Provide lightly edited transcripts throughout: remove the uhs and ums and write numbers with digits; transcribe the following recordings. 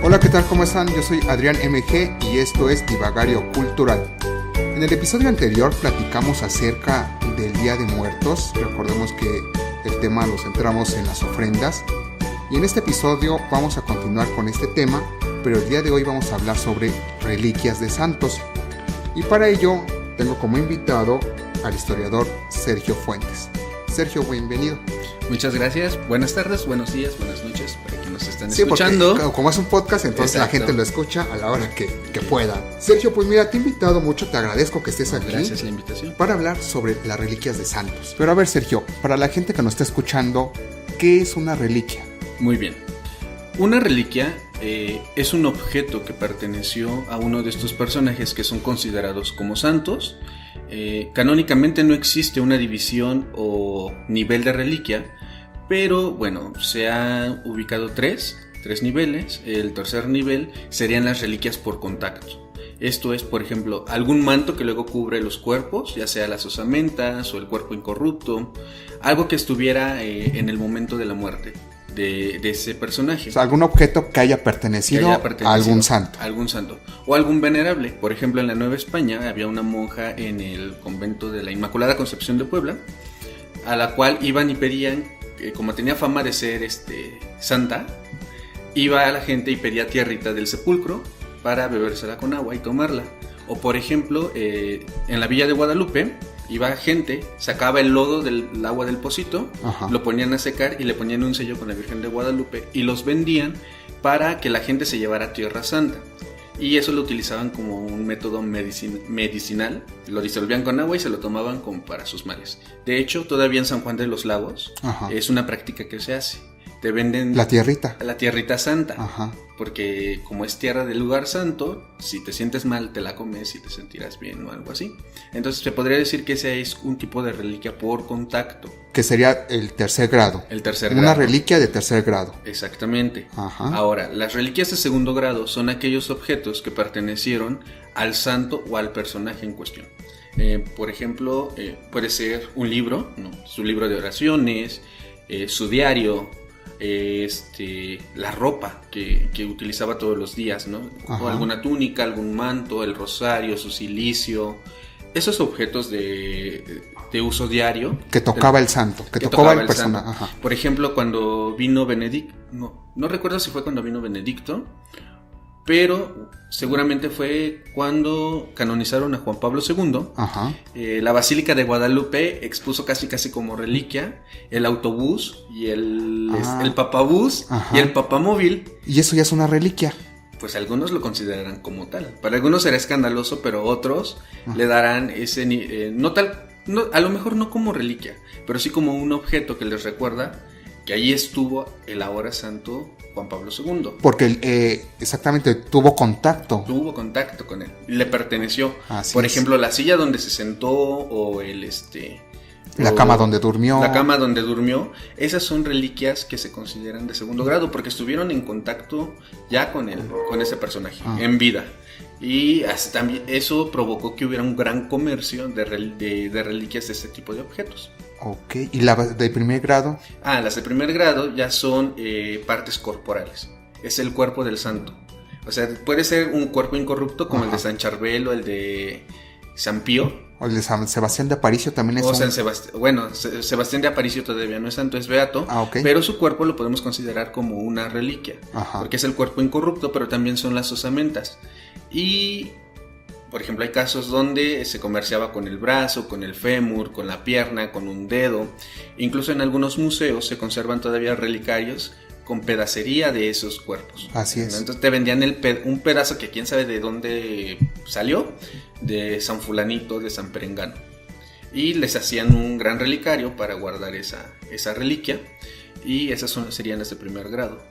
Hola, ¿qué tal? ¿Cómo están? Yo soy Adrián MG y esto es Divagario Cultural. En el episodio anterior platicamos acerca del Día de Muertos. Recordemos que el tema lo centramos en las ofrendas. Y en este episodio vamos a continuar con este tema, pero el día de hoy vamos a hablar sobre reliquias de santos. Y para ello tengo como invitado al historiador Sergio Fuentes. Sergio, bienvenido. Muchas gracias. Buenas tardes, buenos días, buenas noches para quienes nos están escuchando. Porque, como es un podcast, entonces Exacto. La gente lo escucha a la hora que pueda. Sergio, pues mira, te he invitado mucho, te agradezco que estés aquí. Gracias la invitación. Para hablar sobre las reliquias de santos. Pero a ver, Sergio, para la gente que nos está escuchando, ¿qué es una reliquia? Muy bien. Una reliquia es un objeto que perteneció a uno de estos personajes que son considerados como santos. Canónicamente no existe una división o nivel de reliquia, pero bueno, se han ubicado tres niveles. El tercer nivel serían las reliquias por contacto. Esto es, por ejemplo, algún manto que luego cubre los cuerpos, ya sea las osamentas o el cuerpo incorrupto, algo que estuviera en el momento de la muerte de ese personaje. O sea, algún objeto que haya pertenecido a algún santo. Algún santo. O algún venerable. Por ejemplo, en la Nueva España había una monja en el convento de la Inmaculada Concepción de Puebla, a la cual iban y pedían, como tenía fama de ser santa, iba a la gente y pedía tierrita del sepulcro para bebérsela con agua y tomarla. O por ejemplo, en la Villa de Guadalupe, iba gente, sacaba el lodo del agua del pocito, Ajá. Lo ponían a secar y le ponían un sello con la Virgen de Guadalupe y los vendían para que la gente se llevara a Tierra Santa. Y eso lo utilizaban como un método medicinal, lo disolvían con agua y se lo tomaban como para sus males. De hecho, todavía en San Juan de los Lagos Ajá. Es una práctica que se hace. Te venden la tierrita santa, Ajá. Porque como es tierra del lugar santo, si te sientes mal te la comes y te sentirás bien o algo así. Entonces se podría decir que ese es un tipo de reliquia por contacto. Que sería el tercer grado. Una reliquia de tercer grado. Exactamente. Ajá. Ahora, las reliquias de segundo grado son aquellos objetos que pertenecieron al santo o al personaje en cuestión. Por ejemplo, puede ser un libro, ¿no? Su libro de oraciones, su diario, la ropa que utilizaba todos los días, ¿no? O alguna túnica, algún manto, el rosario, su cilicio, esos objetos de uso diario que tocaba el santo, que tocaba el personaje. Ajá. Por ejemplo, cuando vino Benedicto, no recuerdo si fue cuando vino Benedicto, pero seguramente fue cuando canonizaron a Juan Pablo II. Ajá. La Basílica de Guadalupe expuso casi como reliquia el autobús y el papabús Ajá. Y el papamóvil. ¿Y eso ya es una reliquia? Pues algunos lo considerarán como tal. Para algunos será escandaloso, pero otros Ajá. Le darán ese a lo mejor no como reliquia, pero sí como un objeto que les recuerda que allí estuvo el ahora santo Juan Pablo II. Porque exactamente tuvo contacto. Tuvo contacto con él, le perteneció. Así Por es. ejemplo, la silla donde se sentó o la cama donde durmió. La cama donde durmió, esas son reliquias que se consideran de segundo grado porque estuvieron en contacto ya con ese personaje, en vida. Y también eso provocó que hubiera un gran comercio de reliquias de este tipo de objetos. Ok, ¿y las de primer grado? Las de primer grado ya son partes corporales, es el cuerpo del santo. O sea, puede ser un cuerpo incorrupto como Ajá. El de San Charbel o el de San Pío. O el de San Sebastián de Aparicio también es Sebastián de Aparicio todavía no es santo, es beato, okay. Pero su cuerpo lo podemos considerar como una reliquia, Ajá. Porque es el cuerpo incorrupto, pero también son las osamentas. Y, por ejemplo, hay casos donde se comerciaba con el brazo, con el fémur, con la pierna, con un dedo. Incluso en algunos museos se conservan todavía relicarios con pedacería de esos cuerpos. Así es. Entonces te vendían un pedazo que quién sabe de dónde salió, de San Fulanito, de San Perengano. Y les hacían un gran relicario para guardar esa reliquia. Y esas serían las de primer grado.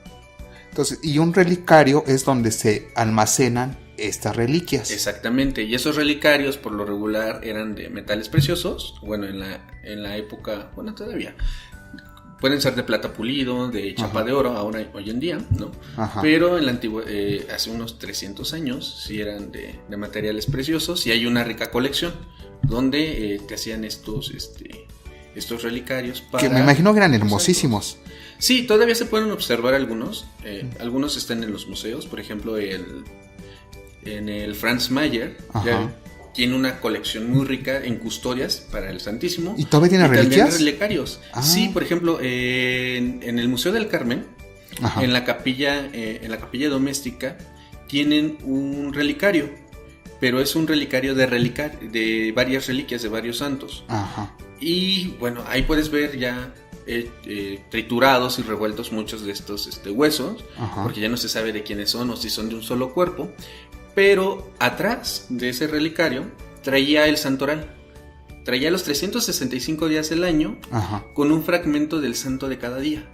Entonces, y un relicario es donde se almacenan estas reliquias. Exactamente, y esos relicarios por lo regular eran de metales preciosos. Bueno, en la época, bueno, todavía pueden ser de plata pulido, de chapa Ajá. De oro, hoy en día, ¿no? Ajá. Pero en la antigua, hace unos 300 años sí eran de materiales preciosos y hay una rica colección donde te hacían estos relicarios para... Que me imagino que eran hermosísimos. Sí, todavía se pueden observar algunos. Algunos están en los museos. Por ejemplo, en el Franz Mayer tiene una colección muy rica en custodias para el Santísimo. ¿Y todavía tiene reliquias? También relicarios. Sí, por ejemplo, en el Museo del Carmen, en la capilla doméstica, tienen un relicario. Pero es un relicario de varias reliquias de varios santos. Y bueno, ahí puedes ver ya triturados y revueltos muchos de estos huesos, porque ya no se sabe de quiénes son o si son de un solo cuerpo. Pero atrás de ese relicario traía el santoral. Traía los 365 días del año con un fragmento del santo de cada día.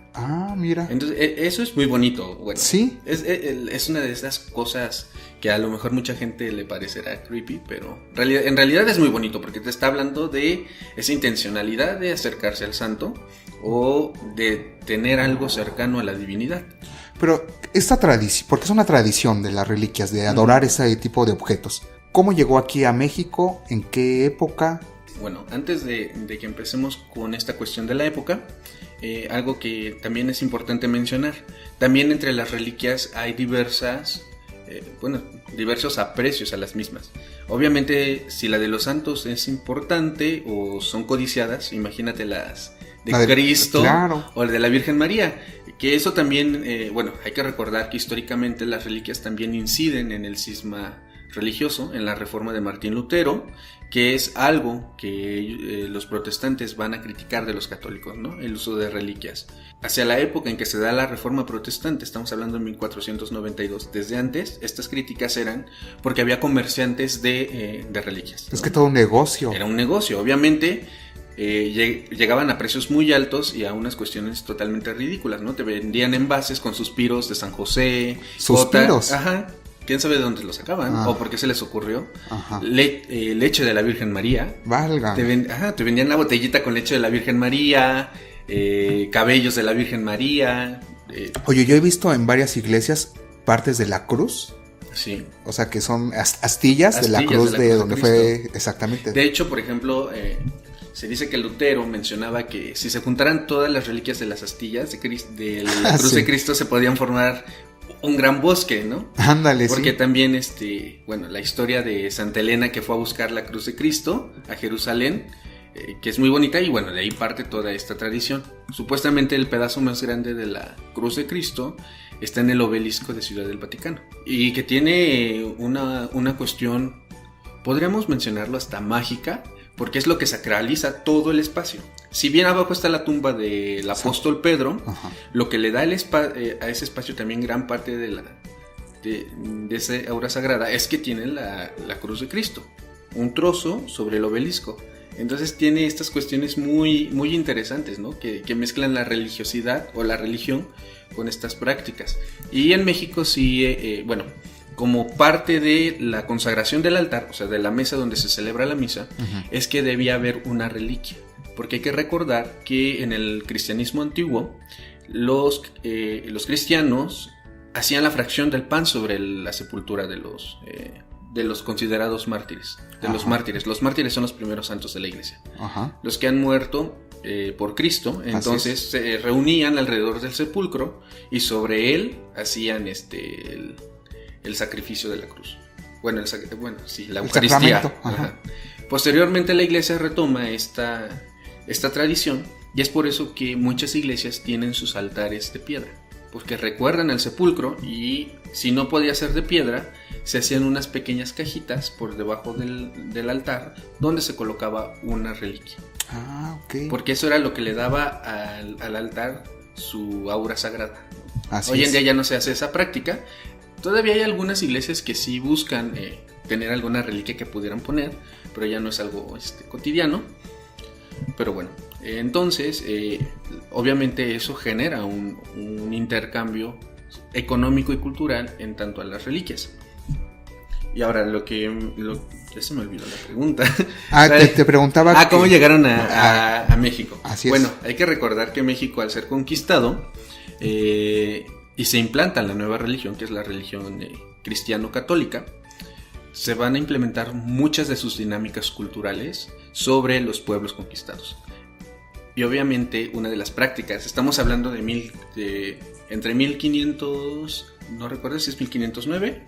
Mira. Entonces, eso es muy bonito. Bueno, sí. Es una de esas cosas que a lo mejor mucha gente le parecerá creepy, pero en realidad es muy bonito porque te está hablando de esa intencionalidad de acercarse al santo o de tener algo cercano a la divinidad. Pero esta tradición, porque es una tradición de las reliquias, de adorar ese tipo de objetos. ¿Cómo llegó aquí a México? ¿En qué época? Bueno, antes de que empecemos con esta cuestión de la época, algo que también es importante mencionar, también entre las reliquias hay diversos aprecios a las mismas. Obviamente, si la de los santos es importante o son codiciadas, imagínate las de Cristo o la de la Virgen María, que eso también, hay que recordar que históricamente las reliquias también inciden en el cisma religioso, en la reforma de Martín Lutero, que es algo que los protestantes van a criticar de los católicos, ¿no? El uso de reliquias. Hacia la época en que se da la reforma protestante, estamos hablando de 1492, desde antes, estas críticas eran porque había comerciantes de reliquias, ¿no? Es que todo un negocio. Era un negocio, obviamente. Llegaban a precios muy altos y a unas cuestiones totalmente ridículas, ¿no? Te vendían envases con suspiros de San José. ¿Suspiros? ¿Quién sabe de dónde lo sacaban? ¿O por qué se les ocurrió? Leche de la Virgen María. Valga. Te vendían la botellita con leche de la Virgen María, cabellos de la Virgen María. Oye, yo he visto en varias iglesias partes de la cruz. Sí. O sea, que son astillas de la cruz de donde fue exactamente. De hecho, por ejemplo, se dice que Lutero mencionaba que si se juntaran todas las reliquias de las astillas de la cruz de Cristo, se podían formar un gran bosque, ¿no? Ándale, porque también, la historia de Santa Elena que fue a buscar la cruz de Cristo a Jerusalén, que es muy bonita y de ahí parte toda esta tradición. Supuestamente el pedazo más grande de la cruz de Cristo está en el obelisco de Ciudad del Vaticano y que tiene una cuestión, podríamos mencionarlo hasta mágica, porque es lo que sacraliza todo el espacio. Si bien abajo está la tumba del apóstol Pedro, lo que le da a ese espacio también gran parte de esa aura sagrada es que tiene la cruz de Cristo, un trozo sobre el obelisco. Entonces tiene estas cuestiones muy, muy interesantes, ¿no? Que mezclan la religiosidad o la religión con estas prácticas. Y en México sí, como parte de la consagración del altar, o sea, de la mesa donde se celebra la misa, es que debía haber una reliquia. Porque hay que recordar que en el cristianismo antiguo, los cristianos hacían la fracción del pan sobre la sepultura de los considerados mártires. Los mártires. Los mártires son los primeros santos de la iglesia. Los que han muerto por Cristo, entonces se reunían alrededor del sepulcro y sobre él hacían el sacrificio de la cruz. La Eucaristía. Posteriormente la iglesia retoma esta tradición y es por eso que muchas iglesias tienen sus altares de piedra, porque recuerdan el sepulcro y si no podía ser de piedra, se hacían unas pequeñas cajitas por debajo del altar donde se colocaba una reliquia. Porque eso era lo que le daba al altar su aura sagrada. Hoy en día ya no se hace esa práctica. Todavía hay algunas iglesias que sí buscan tener alguna reliquia que pudieran poner, pero ya no es algo cotidiano. Pero bueno, entonces obviamente eso genera un intercambio económico y cultural en tanto a las reliquias. Y ahora ya se me olvidó la pregunta. Te preguntaba ¿cómo llegaron a México? Así es. Bueno, hay que recordar que México, al ser conquistado y se implanta la nueva religión, que es la religión cristiano-católica, se van a implementar muchas de sus dinámicas culturales sobre los pueblos conquistados. Y obviamente una de las prácticas, estamos hablando de entre 1500, no recuerdo si es 1509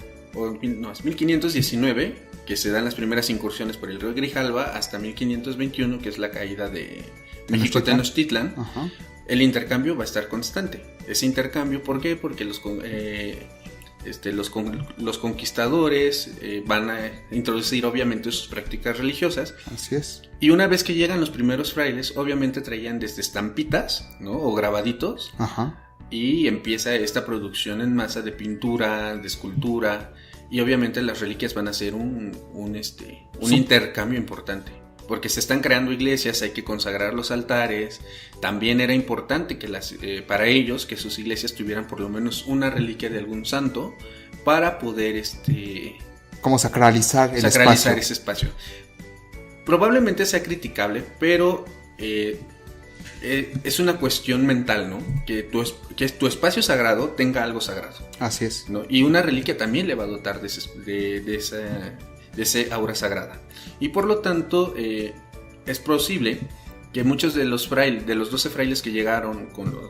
no, es 1519, que se dan las primeras incursiones por el río Grijalva, hasta 1521, que es la caída de México Tenochtitlan. Ajá. El intercambio va a estar constante. Ese intercambio, ¿por qué? Porque los conquistadores van a introducir obviamente sus prácticas religiosas. Así es. Y una vez que llegan los primeros frailes, obviamente traían desde estampitas, ¿no? O grabaditos. Ajá. Y empieza esta producción en masa de pintura, de escultura. Y obviamente las reliquias van a ser un intercambio importante. Porque se están creando iglesias, hay que consagrar los altares. También era importante que para ellos que sus iglesias tuvieran por lo menos una reliquia de algún santo para poder como sacralizar ese espacio. Probablemente sea criticable, pero es una cuestión mental, ¿no? Que tu espacio sagrado tenga algo sagrado. Así es. ¿No? Y una reliquia también le va a dotar de ese aura sagrada. Y por lo tanto es posible que muchos de los 12 frailes que llegaron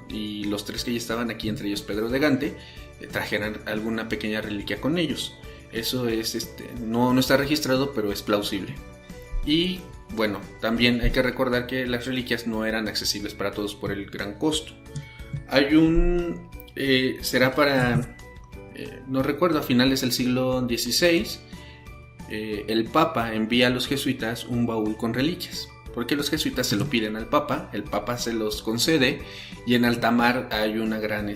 y los 3 que ya estaban aquí, entre ellos Pedro de Gante, trajeran alguna pequeña reliquia con ellos. Eso es no está registrado, pero es plausible. Y bueno, también hay que recordar que las reliquias no eran accesibles para todos por el gran costo. Hay será para no recuerdo, a finales del siglo XVI, el Papa envía a los jesuitas un baúl con reliquias, porque los jesuitas se lo piden al Papa, el Papa se los concede, y en alta mar hay una gran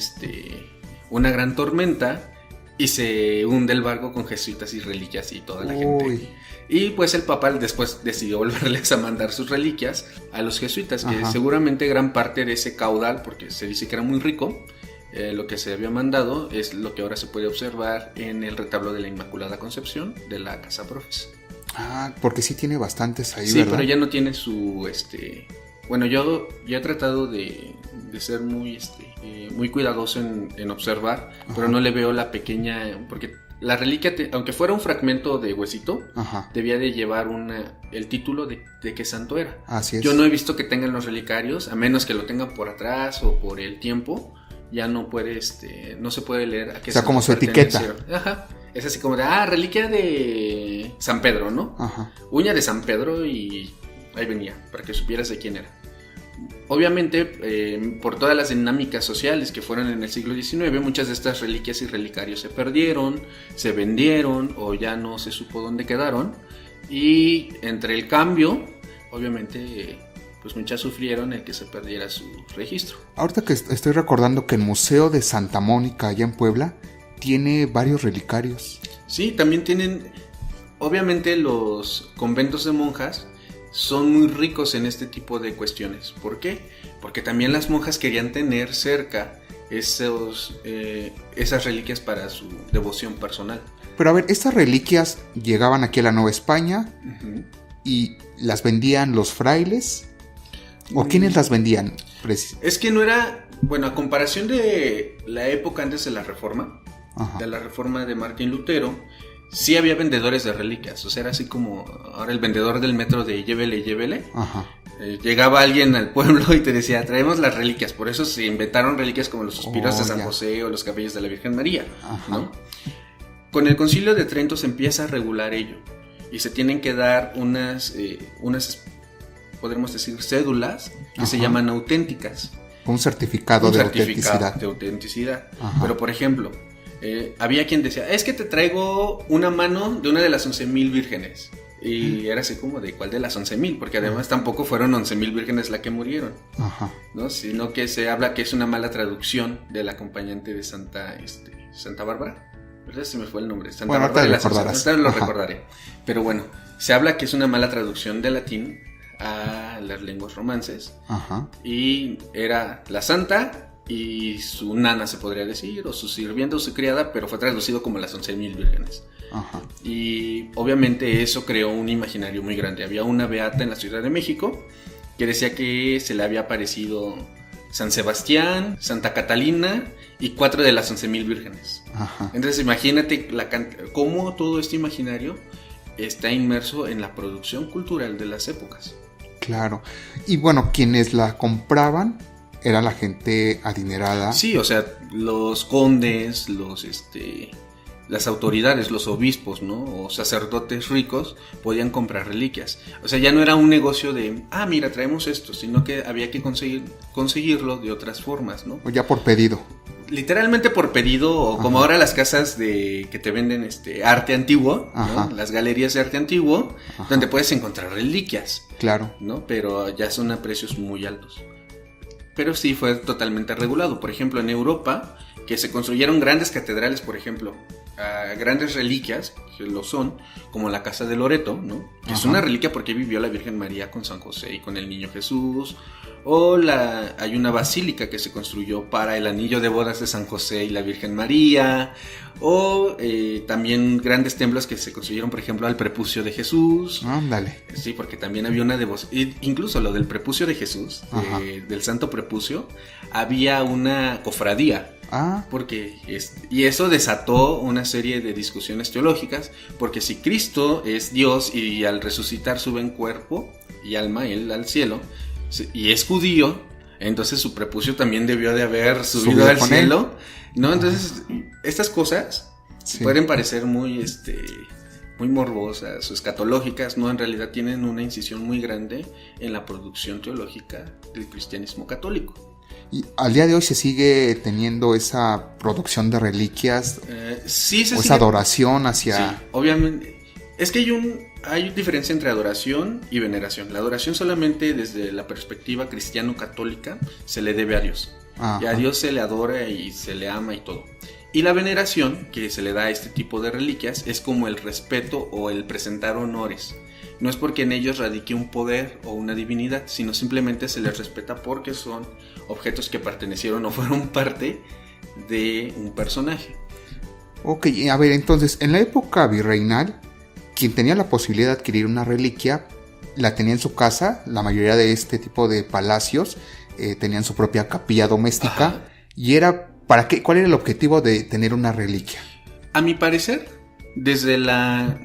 tormenta y se hunde el barco con jesuitas y reliquias y toda la gente. Y pues el Papa después decidió volverles a mandar sus reliquias a los jesuitas, que seguramente gran parte de ese caudal, porque se dice que era muy rico, lo que se había mandado es lo que ahora se puede observar en el retablo de la Inmaculada Concepción de la Casa Profes. Ah, porque sí tiene bastantes ahí, sí, ¿verdad? Pero ya no tiene su bueno, yo he tratado de ser muy cuidadoso en observar, pero no le veo la pequeña, porque la reliquia, aunque fuera un fragmento de huesito, debía de llevar el título de qué santo era. Así es. Yo no he visto que tengan los relicarios, a menos que lo tengan por atrás o por el tiempo. Ya no puede, no se puede leer a qué. O sea, como su etiqueta. Ajá. Es así como de, reliquia de San Pedro, ¿no? Ajá. Uña de San Pedro, y ahí venía, para que supieras de quién era. Obviamente, por todas las dinámicas sociales que fueron en el siglo XIX, muchas de estas reliquias y relicarios se perdieron, se vendieron o ya no se supo dónde quedaron. Y entre el cambio, obviamente, pues muchas sufrieron el que se perdiera su registro. Ahorita que estoy recordando que el Museo de Santa Mónica allá en Puebla tiene varios relicarios. Sí, también tienen, obviamente los conventos de monjas son muy ricos en este tipo de cuestiones. ¿Por qué? Porque también las monjas querían tener cerca esas reliquias para su devoción personal. Pero a ver, estas reliquias llegaban aquí a la Nueva España y las vendían los frailes. ¿O quiénes las vendían? Es que no era, bueno, a comparación de la época antes de la Reforma, de la Reforma de Martín Lutero, sí había vendedores de reliquias. O sea, era así como ahora el vendedor del metro de llévele. Llegaba alguien al pueblo y te decía, traemos las reliquias. Por eso se inventaron reliquias como los suspiros de San José o los cabellos de la Virgen María, ¿no? Con el Concilio de Trento se empieza a regular ello y se tienen que dar unas podríamos decir cédulas que se llaman auténticas. Un certificado de autenticidad. Pero por ejemplo, había quien decía, es que te traigo una mano de una de las 11,000 vírgenes. Y era así como, ¿de cuál de las 11,000? Porque además tampoco fueron 11,000 vírgenes las que murieron, ¿no? Sino que se habla que es una mala traducción del acompañante de Santa Bárbara. ¿Verdad? Se me fue el nombre. Santa Bárbara de la Asunción. Lo recordaré. Pero bueno, se habla que es una mala traducción del latín a las lenguas romances. Y era la santa y su nana, se podría decir, o su sirvienta o su criada, pero fue traducido como las 11,000 vírgenes. Y obviamente eso creó un imaginario muy grande. Había una beata en la Ciudad de México que decía que se le había aparecido San Sebastián, Santa Catalina y 4 de las 11,000 vírgenes. Entonces imagínate cómo todo este imaginario está inmerso en la producción cultural de las épocas. Claro. Y bueno, quienes la compraban era la gente adinerada. Sí, o sea, los condes, las autoridades, los obispos, ¿no? O sacerdotes ricos podían comprar reliquias. O sea, ya no era un negocio de, mira, traemos esto, sino que había que conseguirlo de otras formas, ¿no? O ya por pedido. Literalmente por pedido, o como ahora las casas que te venden arte antiguo, ¿no? Las galerías de arte antiguo, donde puedes encontrar reliquias. Claro. ¿No? Pero ya son a precios muy altos. Pero sí fue totalmente regulado. Por ejemplo, en Europa, que se construyeron grandes catedrales, por ejemplo, grandes reliquias, que lo son, como la Casa de Loreto, ¿no? Que es una reliquia porque vivió la Virgen María con San José y con el Niño Jesús. O hay una basílica que se construyó para el anillo de bodas de San José y la Virgen María. O también grandes templos que se construyeron, por ejemplo, al prepucio de Jesús. Ándale. Sí, porque también había una devoción. Incluso lo del prepucio de Jesús, del Santo Prepucio, había una cofradía. Y eso desató una serie de discusiones teológicas, porque si Cristo es Dios y al resucitar sube en cuerpo y alma él al cielo, y es judío, entonces su prepucio también debió de haber subido al cielo, ¿no? Entonces, estas cosas pueden parecer muy morbosas o escatológicas, ¿no? En realidad tienen una incisión muy grande en la producción teológica del cristianismo católico. ¿Y al día de hoy se sigue teniendo esa producción de reliquias? Sí, se o sigue. Esa adoración hacia... Sí, obviamente. Es que hay diferencia entre adoración y veneración. La adoración solamente desde la perspectiva cristiano-católica se le debe a Dios. Y a Dios se le adora y se le ama y todo. Y la veneración que se le da a este tipo de reliquias es como el respeto o el presentar honores. No es porque en ellos radique un poder o una divinidad, sino simplemente se les respeta porque son objetos que pertenecieron o fueron parte de un personaje. Ok, a ver, entonces, en la época virreinal, quien tenía la posibilidad de adquirir una reliquia, la tenía en su casa. La mayoría de este tipo de palacios tenían su propia capilla doméstica. Y era, ¿para qué? ¿Cuál era el objetivo de tener una reliquia? A mi parecer, desde la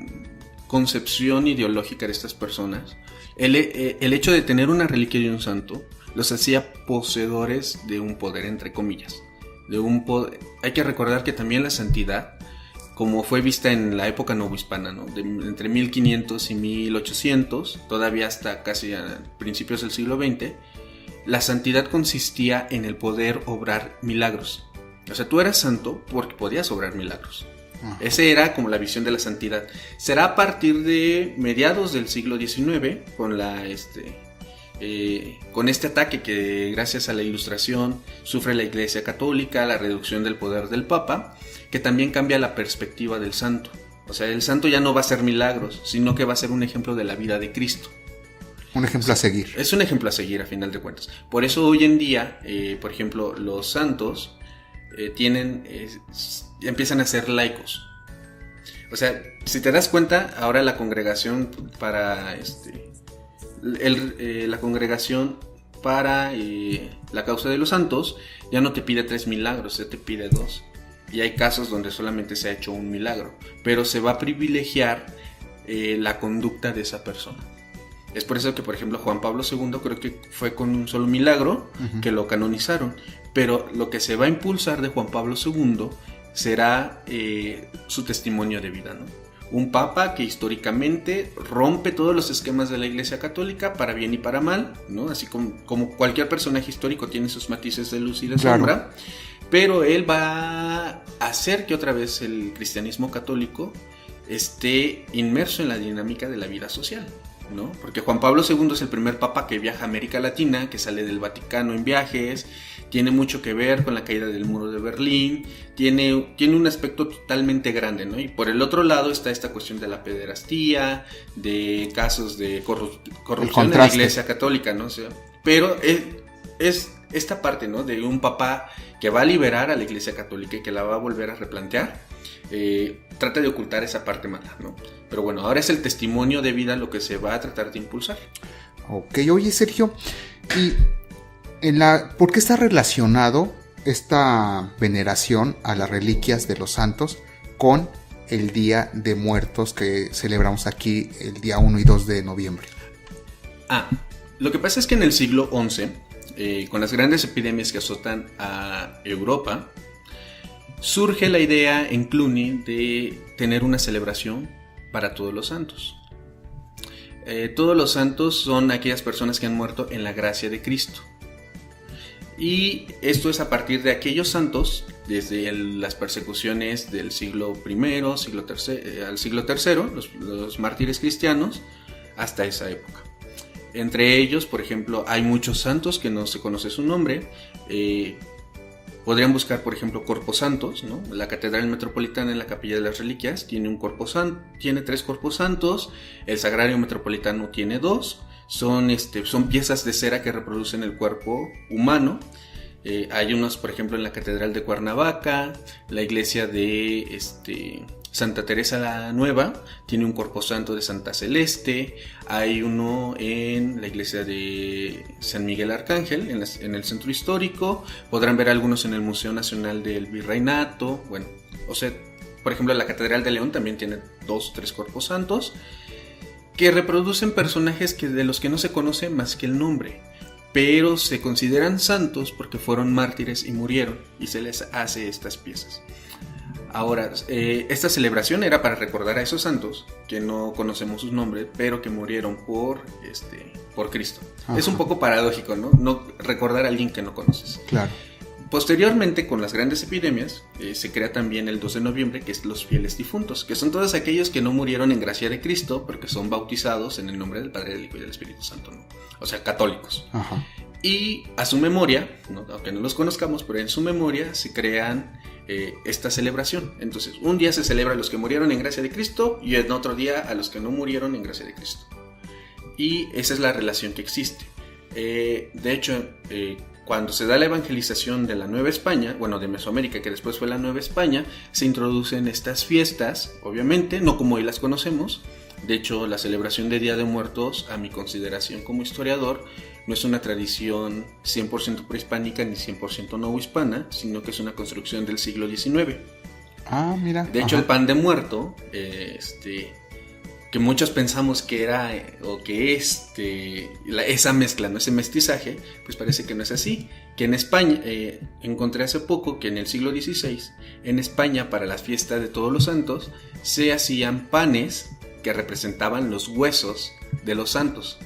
concepción ideológica de estas personas, el hecho de tener una reliquia de un santo los hacía poseedores de un poder, entre comillas. Hay que recordar que también la santidad, como fue vista en la época novohispana, ¿no? Entre 1500 y 1800, todavía hasta casi a principios del siglo XX, la santidad consistía en el poder obrar milagros. O sea, tú eras santo porque podías obrar milagros. Esa era como la visión de la santidad. Será a partir de mediados del siglo XIX, con este ataque que gracias a la Ilustración sufre la Iglesia Católica, la reducción del poder del Papa, que también cambia la perspectiva del santo. O sea, el santo ya no va a hacer milagros, sino que va a ser un ejemplo de la vida de Cristo. Un ejemplo a seguir. Es un ejemplo a seguir, a final de cuentas. Por eso hoy en día, por ejemplo, los santos empiezan a ser laicos. O sea, si te das cuenta, ahora la congregación para la congregación para la causa de los santos ya no te pide 3 milagros, ya te pide 2. Y hay casos donde solamente se ha hecho un milagro, pero se va a privilegiar la conducta de esa persona. Es por eso que, por ejemplo, Juan Pablo II creo que fue con un solo milagro que lo canonizaron. Pero lo que se va a impulsar de Juan Pablo II será su testimonio de vida, ¿no? Un papa que históricamente rompe todos los esquemas de la Iglesia Católica para bien y para mal, ¿no? Así como cualquier personaje histórico tiene sus matices de luz y de sombra, pero él va a hacer que otra vez el cristianismo católico esté inmerso en la dinámica de la vida social, ¿no? Porque Juan Pablo II es el primer papa que viaja a América Latina, que sale del Vaticano en viajes, tiene mucho que ver con la caída del muro de Berlín, tiene un aspecto totalmente grande, ¿no? Y por el otro lado está esta cuestión de la pederastía, de casos de corrupción en la Iglesia Católica, ¿no? O sea, pero es esta parte, ¿no? De un papa que va a liberar a la Iglesia Católica y que la va a volver a replantear. Trata de ocultar esa parte mala, ¿no? Pero bueno, ahora es el testimonio de vida lo que se va a tratar de impulsar. Ok, oye Sergio, y ¿por qué está relacionado esta veneración a las reliquias de los santos con el Día de Muertos que celebramos aquí el día 1 y 2 de noviembre? Lo que pasa es que en el siglo XI, con las grandes epidemias que azotan a Europa, surge la idea en Cluny de tener una celebración para todos los santos. Todos los santos son aquellas personas que han muerto en la gracia de Cristo. Y esto es a partir de aquellos santos, desde las persecuciones del siglo I, al siglo III, los mártires cristianos, hasta esa época. Entre ellos, por ejemplo, hay muchos santos que no se conoce su nombre. Podrían buscar, por ejemplo, Corpus Santos, ¿no? La Catedral Metropolitana en la Capilla de las Reliquias tiene tiene 3 Corpus Santos. El Sagrario Metropolitano tiene 2. Son piezas de cera que reproducen el cuerpo humano. Hay unos, por ejemplo, en la Catedral de Cuernavaca. La iglesia de Santa Teresa la Nueva tiene un Corpus Santo de Santa Celeste. Hay uno en la iglesia de San Miguel Arcángel, en el centro histórico. Podrán ver algunos en el Museo Nacional del Virreinato. Bueno, por ejemplo, la Catedral de León también tiene 2 o 3 Corpus Santos que reproducen personajes de los que no se conoce más que el nombre, pero se consideran santos porque fueron mártires y murieron, y se les hace estas piezas. Ahora, esta celebración era para recordar a esos santos que no conocemos sus nombres, pero que murieron por Cristo. Ajá. Es un poco paradójico, ¿no? No recordar a alguien que no conoces. Claro. Posteriormente, con las grandes epidemias, se crea también el 2 de noviembre, que es los fieles difuntos, que son todos aquellos que no murieron en gracia de Cristo, porque son bautizados en el nombre del Padre, del Hijo y del Espíritu Santo, ¿no? O sea, católicos. Ajá. Y a su memoria, ¿no? Aunque no los conozcamos, pero en su memoria se crean esta celebración. Entonces, un día se celebra a los que murieron en gracia de Cristo y en otro día a los que no murieron en gracia de Cristo. Y esa es la relación que existe. De hecho, cuando se da la evangelización de la Nueva España, bueno, de Mesoamérica, que después fue la Nueva España, se introducen estas fiestas, obviamente, no como hoy las conocemos. De hecho, la celebración de Día de Muertos, a mi consideración como historiador, no es una tradición 100% prehispánica ni 100% novohispana, sino que es una construcción del siglo XIX. Ah, mira. De hecho, el pan de muerto, que muchos pensamos que era, o que esa mezcla, ¿no? Ese mestizaje, pues parece que no es así. Que en España, encontré hace poco que en el siglo XVI, en España, para las fiestas de Todos los Santos, se hacían panes que representaban los huesos de los santos.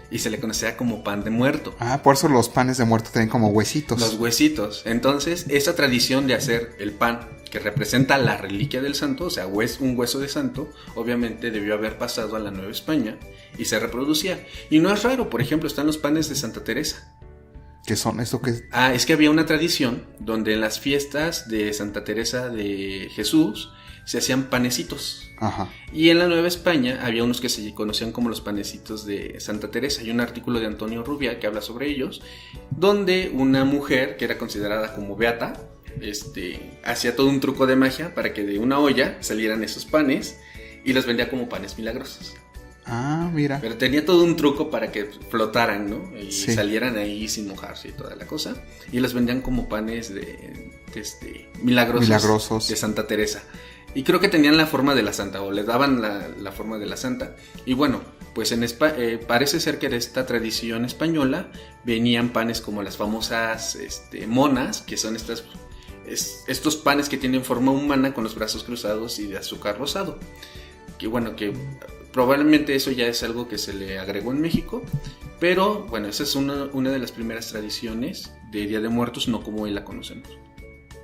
Y se le conocía como pan de muerto. Ah, por eso los panes de muerto tienen como huesitos. Los huesitos. Entonces, esa tradición de hacer el pan que representa la reliquia del santo, o sea, un hueso de santo, obviamente debió haber pasado a la Nueva España y se reproducía. Y no es raro, por ejemplo, están los panes de Santa Teresa. ¿Qué son? ¿Esto qué es? Es que había una tradición donde en las fiestas de Santa Teresa de Jesús se hacían panecitos. Ajá. Y en la Nueva España había unos que se conocían como los panecitos de Santa Teresa. Hay un artículo de Antonio Rubia que habla sobre ellos, donde una mujer que era considerada como beata, hacía todo un truco de magia para que de una olla salieran esos panes y los vendía como panes milagrosos. Ah, mira. Pero tenía todo un truco para que flotaran, ¿no? Y sí, salieran ahí sin mojarse y toda la cosa. Y los vendían como panes milagrosos de Santa Teresa. Y creo que tenían la forma de la santa, o le daban la forma de la santa. Y bueno, pues parece ser que de esta tradición española venían panes como las famosas monas, que son estos panes que tienen forma humana con los brazos cruzados y de azúcar rosado. Que bueno, que probablemente eso ya es algo que se le agregó en México. Pero bueno, esa es una de las primeras tradiciones de Día de Muertos, no como hoy la conocemos.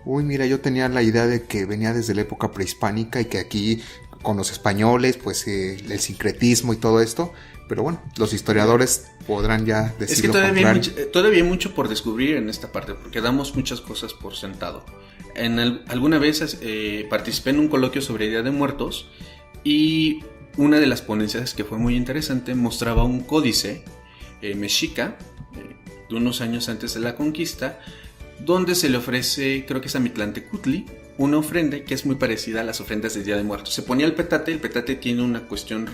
Uy, mira, yo tenía la idea de que venía desde la época prehispánica y que aquí con los españoles, pues el sincretismo y todo esto, pero bueno, los historiadores podrán ya decir. Es que todavía hay mucho por descubrir en esta parte, porque damos muchas cosas por sentado. Alguna vez participé en un coloquio sobre Día de Muertos y una de las ponencias que fue muy interesante mostraba un códice mexica de unos años antes de la conquista, donde se le ofrece, creo que es a Mictlantecutli, una ofrenda que es muy parecida a las ofrendas de Día de Muertos. Se ponía el petate tiene una cuestión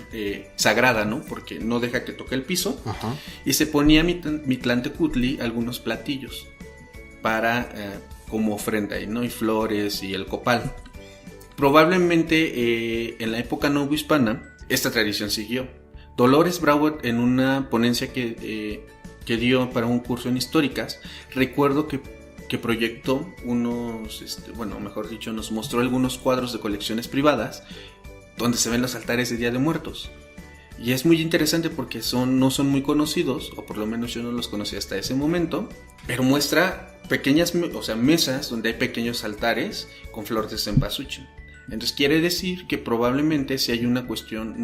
sagrada, ¿no? Porque no deja que toque el piso. Ajá. Y se ponía a Mictlantecutli algunos platillos para como ofrenda, ¿no? Y flores y el copal. Probablemente en la época novohispana esta tradición siguió. Dolores Bravo, en una ponencia que dio para un curso en históricas, recuerdo que proyectó nos mostró algunos cuadros de colecciones privadas donde se ven los altares de Día de Muertos. Y es muy interesante porque no son muy conocidos, o por lo menos yo no los conocí hasta ese momento, pero muestra pequeñas mesas donde hay pequeños altares con flor de cempasúchil. Entonces quiere decir que probablemente si hay una cuestión,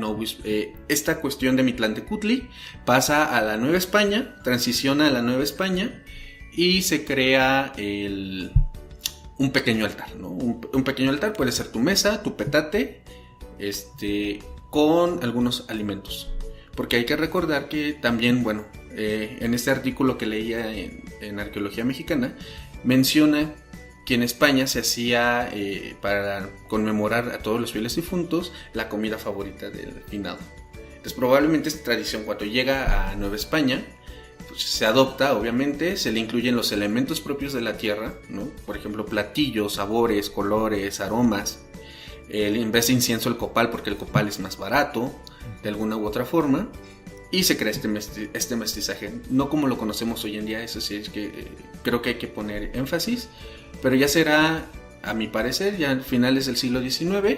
esta cuestión de Mitlantecutli pasa a la Nueva España, transiciona a la Nueva España y se crea un pequeño altar, ¿no? Un pequeño altar puede ser tu mesa, tu petate, con algunos alimentos. Porque hay que recordar que también, en este artículo que leía en Arqueología Mexicana, menciona que en España se hacía, para conmemorar a todos los fieles difuntos, la comida favorita del finado. Entonces probablemente esta tradición, cuando llega a Nueva España, pues se adopta, obviamente, se le incluyen los elementos propios de la tierra, ¿no? Por ejemplo, platillos, sabores, colores, aromas. En vez de incienso, el copal, porque el copal es más barato, de alguna u otra forma, y se crea este mestizaje, no como lo conocemos hoy en día. Eso sí es que creo que hay que poner énfasis, pero ya será, a mi parecer, ya a finales del siglo XIX,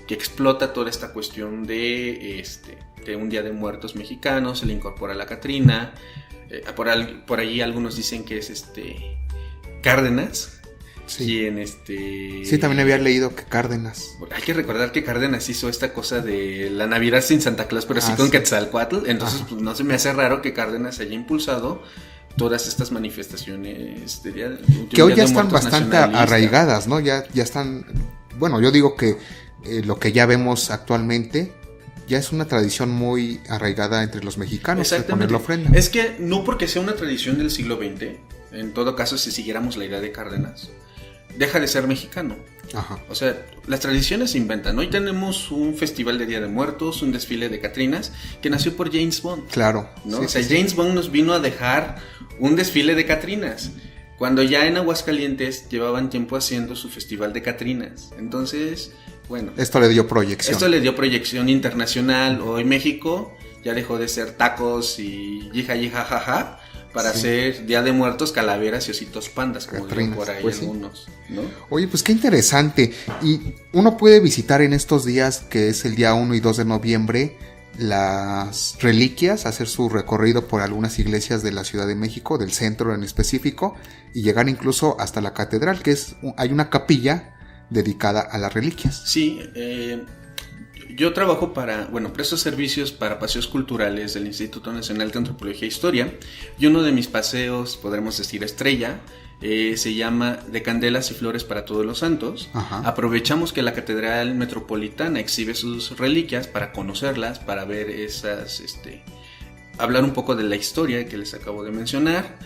que explota toda esta cuestión de un Día de Muertos mexicano, se le incorpora la Catrina, por ahí algunos dicen que es Cárdenas. Sí. Quien Sí, también había leído que Cárdenas. Hay que recordar que Cárdenas hizo esta cosa de la Navidad sin Santa Claus, pero sí con Quetzalcóatl. Entonces, pues, no se me hace raro que Cárdenas haya impulsado todas estas manifestaciones que hoy ya están bastante arraigadas, ¿no? Ya están. Bueno, yo digo que lo que ya vemos actualmente ya es una tradición muy arraigada entre los mexicanos, de poner la ofrenda. Es que no porque sea una tradición del siglo XX, en todo caso, si siguiéramos la idea de Cárdenas, deja de ser mexicano. Ajá. O sea, las tradiciones se inventan. Hoy tenemos un festival de Día de Muertos, un desfile de Catrinas, que nació por James Bond. Claro. ¿No? James Bond nos vino a dejar un desfile de Catrinas, cuando ya en Aguascalientes llevaban tiempo haciendo su festival de Catrinas. Entonces, esto le dio proyección. Esto le dio proyección internacional. Hoy México ya dejó de ser tacos y yija, jaja, para hacer Día de Muertos, calaveras y ositos pandas, como dicen por ahí algunos, ¿no? Oye, pues qué interesante. Y uno puede visitar en estos días, que es el día 1 y 2 de noviembre, las reliquias, hacer su recorrido por algunas iglesias de la Ciudad de México, del centro en específico, y llegar incluso hasta la catedral, que hay una capilla dedicada a las reliquias. Sí, yo trabajo presto servicios para paseos culturales del Instituto Nacional de Antropología e Historia, y uno de mis paseos, podremos decir estrella, se llama De Candelas y Flores para Todos los Santos. Ajá. Aprovechamos que la Catedral Metropolitana exhibe sus reliquias para conocerlas, para ver hablar un poco de la historia que les acabo de mencionar.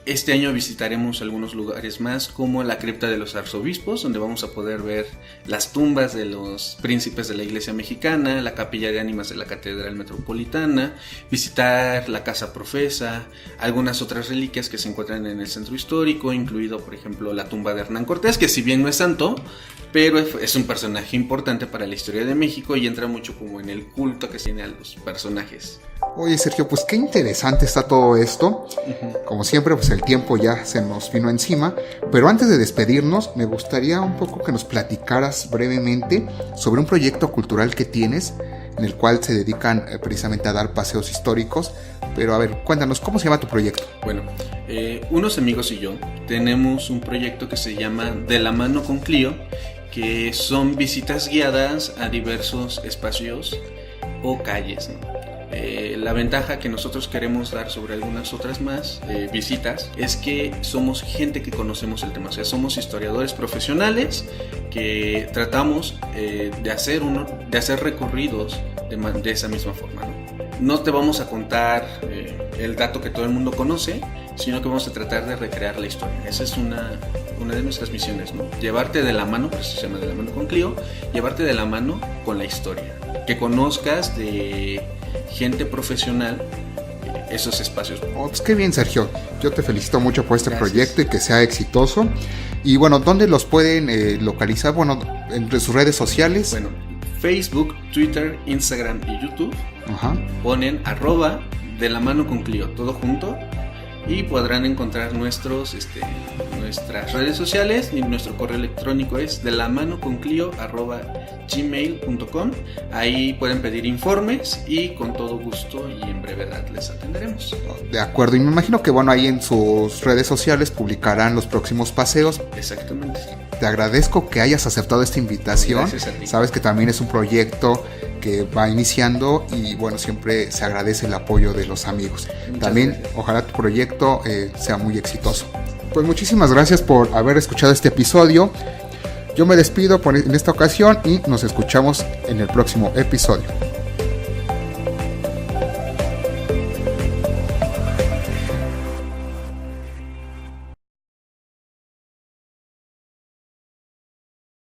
Este año visitaremos algunos lugares más, como la cripta de los arzobispos, donde vamos a poder ver las tumbas de los príncipes de la iglesia mexicana, la capilla de ánimas de la Catedral Metropolitana, visitar la Casa Profesa, algunas otras reliquias que se encuentran en el centro histórico, incluido por ejemplo la tumba de Hernán Cortés, que si bien no es santo, pero es un personaje importante para la historia de México y entra mucho como en el culto que se tiene a los personajes. Oye, Sergio, pues qué interesante está todo esto. Como siempre, pues el tiempo ya se nos vino encima, pero antes de despedirnos, me gustaría un poco que nos platicaras brevemente sobre un proyecto cultural que tienes, en el cual se dedican precisamente a dar paseos históricos. Pero a ver, cuéntanos, ¿cómo se llama tu proyecto? Bueno, unos amigos y yo tenemos un proyecto que se llama De la Mano con Clio, que son visitas guiadas a diversos espacios o calles, ¿no? La ventaja que nosotros queremos dar sobre algunas otras más visitas es que somos gente que conocemos el tema, o sea, somos historiadores profesionales que tratamos de hacer recorridos de esa misma forma, ¿no? No te vamos a contar el dato que todo el mundo conoce, sino que vamos a tratar de recrear la historia. Esa es una de nuestras misiones, ¿no? Llevarte de la mano, por eso se llama De la Mano con Clio, llevarte de la mano con la historia, que conozcas de gente profesional esos espacios. Oh, pues qué bien, Sergio. Yo te felicito mucho por este proyecto y que sea exitoso. Y bueno, ¿dónde los pueden localizar? Bueno, entre sus redes sociales. Bueno, Facebook, Twitter, Instagram y YouTube. Ponen @de la mano con Clio, todo junto, y podrán encontrar nuestras redes sociales, y nuestro correo electrónico es delamanoconclio@gmail.com. Ahí pueden pedir informes y con todo gusto y en brevedad les atenderemos. De acuerdo, y me imagino que ahí en sus redes sociales publicarán los próximos paseos. Exactamente. Te agradezco que hayas aceptado esta invitación. Gracias a ti. Sabes que también es un proyecto que va iniciando y siempre se agradece el apoyo de los amigos. Muchas también gracias. Ojalá tu proyecto sea muy exitoso. Pues muchísimas gracias por haber escuchado este episodio. Yo me despido en esta ocasión y nos escuchamos en el próximo episodio.